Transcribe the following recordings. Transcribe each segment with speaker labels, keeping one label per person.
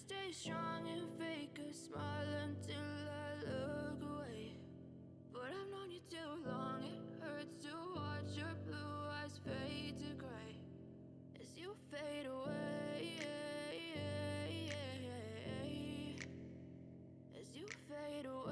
Speaker 1: stay strong and fake a smile until I look away. But I've known you too long, it hurts to watch your blue eyes fade to gray as you fade away, as you fade away.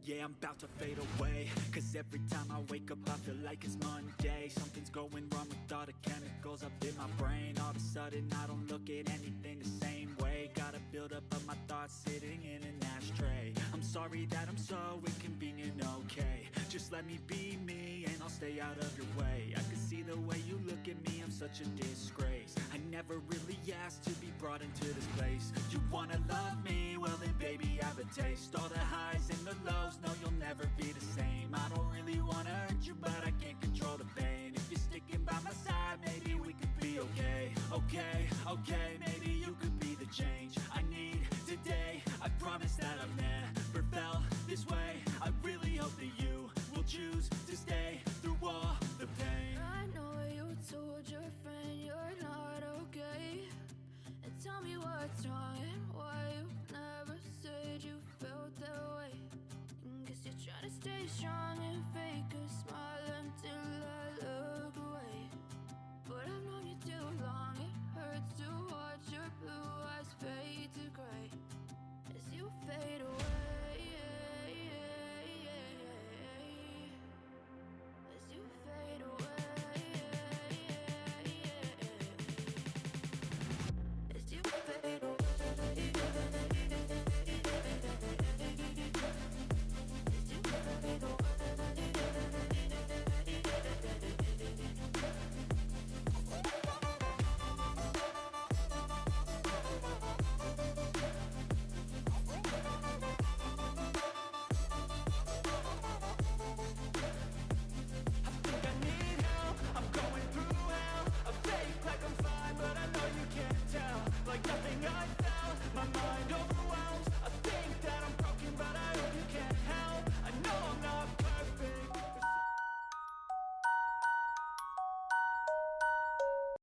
Speaker 2: Yeah, I'm about to fade away, cause every time I wake up I feel like it's Monday. Something's going wrong with all the chemicals up in my brain. All of a sudden I don't look at anything the same way. Gotta build up of my thoughts sitting in an ashtray. I'm sorry that I'm so inconvenient, okay. Just let me be me and I'll stay out of your way. I can see the way you look at me, I'm such a disgrace. I never really asked to be brought into this place. You wanna love me? Well then baby, have a taste. All the highs and the lows, no, you'll never be the same. I don't really wanna hurt you, but I can't control the pain. If you're sticking by my side, maybe we could be okay. Okay, maybe you could be the change I need today. I promise that I've never felt this way. I really hope that you will choose to stay through all the pain.
Speaker 1: I know you told your friend you're not okay, and tell me what's wrong and why you never said you felt that way. Guess you're trying to stay strong